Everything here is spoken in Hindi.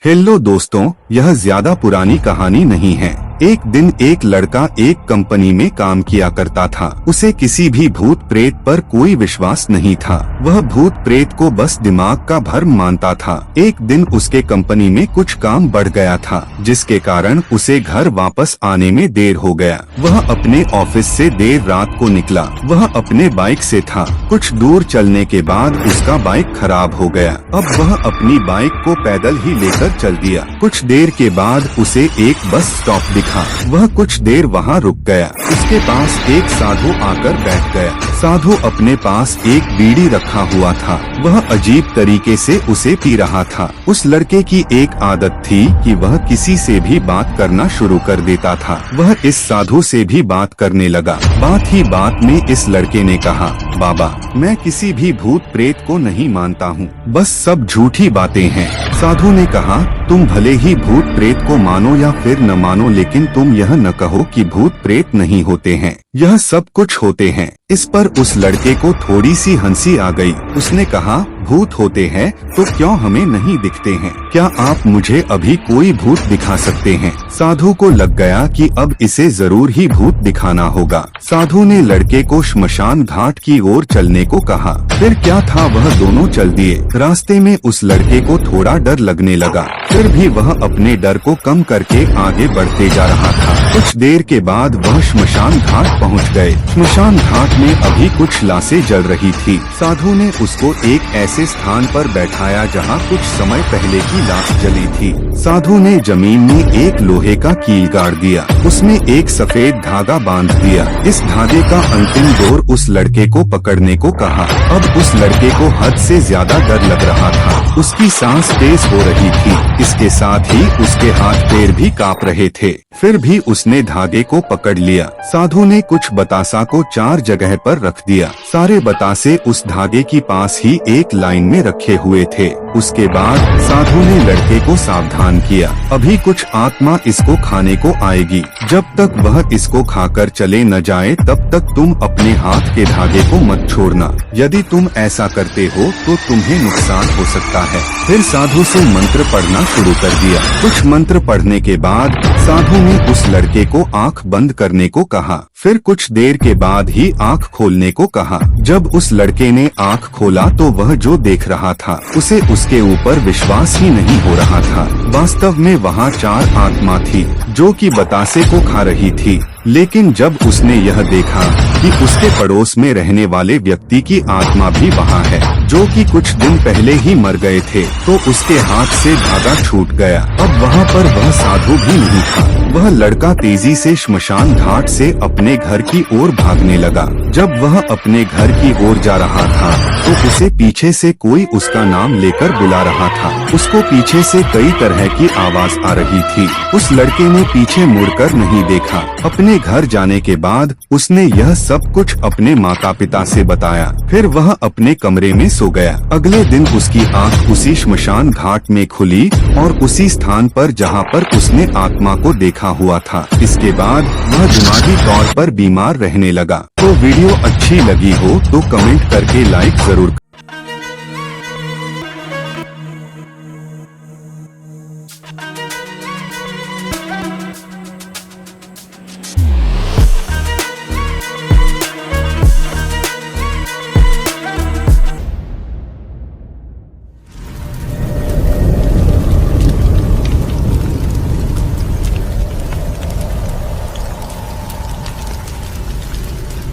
हेलो दोस्तों, यह ज्यादा पुरानी कहानी नहीं है। एक दिन एक लड़का एक कंपनी में काम किया करता था। उसे किसी भी भूत प्रेत पर कोई विश्वास नहीं था। वह भूत प्रेत को बस दिमाग का भ्रम मानता था। एक दिन उसके कंपनी में कुछ काम बढ़ गया था, जिसके कारण उसे घर वापस आने में देर हो गया। वह अपने ऑफिस से देर रात को निकला। वह अपने बाइक से था। कुछ दूर चलने के बाद उसका बाइक खराब हो गया। अब वह अपनी बाइक को पैदल ही लेकर चल दिया। कुछ देर के बाद उसे एक बस स्टॉप दिखा। वह कुछ देर वहाँ रुक गया। उसके पास एक साधु आकर बैठ गया। साधु अपने पास एक बीड़ी रखा हुआ था। वह अजीब तरीके से उसे पी रहा था। उस लड़के की एक आदत थी कि वह किसी से भी बात करना शुरू कर देता था। वह इस साधु से भी बात करने लगा। बात ही बात में इस लड़के ने कहा, बाबा, मैं किसी भी भूत प्रेत को नहीं मानता हूँ, बस सब झूठी बातें हैं। साधु ने कहा, तुम भले ही भूत प्रेत को मानो या फिर न मानो, लेकिन तुम यह न कहो कि भूत प्रेत नहीं होते हैं। यह सब कुछ होते हैं। इस पर उस लड़के को थोड़ी सी हंसी आ गई। उसने कहा, भूत होते हैं तो क्यों हमें नहीं दिखते हैं? क्या आप मुझे अभी कोई भूत दिखा सकते हैं? साधु को लग गया कि अब इसे जरूर ही भूत दिखाना होगा। साधु ने लड़के को श्मशान घाट की ओर चलने को कहा। फिर क्या था, वह दोनों चल दिए। रास्ते में उस लड़के को थोड़ा डर लगने लगा, फिर भी वह अपने डर को कम करके आगे बढ़ते जा रहा था। कुछ देर के बाद वह श्मशान घाट पहुंच गए। श्मशान घाट में अभी कुछ लाशें जल रही थी। साधु ने उसको एक ऐसे स्थान पर बैठाया जहां कुछ समय पहले की लाश जली थी। साधु ने जमीन में एक लोहे का कील गाड़ दिया। उसमें एक सफेद धागा बांध दिया। इस धागे का अंतिम डोर उस लड़के को पकड़ने को कहा। अब उस लड़के को हद से ज्यादा डर लग रहा था। उसकी सांस तेज हो रही थी। इसके साथ ही उसके हाथ पैर भी कांप रहे थे। फिर भी उसने धागे को पकड़ लिया। साधु ने कुछ बतासा को 4 जगह पर रख दिया। सारे बतासे उस धागे की पास ही एक लाइन में रखे हुए थे। उसके बाद साधु ने लड़के को सावधान किया, अभी कुछ आत्मा इसको खाने को आएगी। जब तक वह इसको खाकर चले न जाए तब तक तुम अपने हाथ के धागे को मत छोड़ना। यदि तुम ऐसा करते हो तो तुम्हें नुकसान हो सकता है। फिर साधु से मंत्र पढ़ना शुरू कर दिया। कुछ मंत्र पढ़ने के बाद साधु ने उस लड़के को आंख बंद करने को कहा। फिर कुछ देर के बाद ही आंख खोलने को कहा। जब उस लड़के ने आंख खोला तो वह जो देख रहा था उसे उसके ऊपर विश्वास ही नहीं हो रहा था। वास्तव में वहाँ 4 आत्मा थी जो कि बतासे को खा रही थी। लेकिन जब उसने यह देखा कि उसके पड़ोस में रहने वाले व्यक्ति की आत्मा भी वहाँ है, जो कि कुछ दिन पहले ही मर गए थे, तो उसके हाथ से धागा छूट गया। अब वहाँ पर वह साधु भी नहीं था। वह लड़का तेजी से श्मशान घाट से अपने घर की ओर भागने लगा। जब वह अपने घर की ओर जा रहा था तो उसे पीछे से कोई उसका नाम लेकर बुला रहा था। उसको पीछे से कई तरह की आवाज आ रही थी। उस लड़के ने पीछे मुड़कर नहीं देखा। अपने घर जाने के बाद उसने यह सब कुछ अपने माता पिता से बताया। फिर वह अपने कमरे में सो गया। अगले दिन उसकी आंख उसी श्मशान घाट में खुली और उसी स्थान पर जहां पर उसने आत्मा को देखा हुआ था। इसके बाद वह दिमागी तौर पर बीमार रहने लगा। तो वीडियो अच्छी लगी हो तो कमेंट करके लाइक जरूर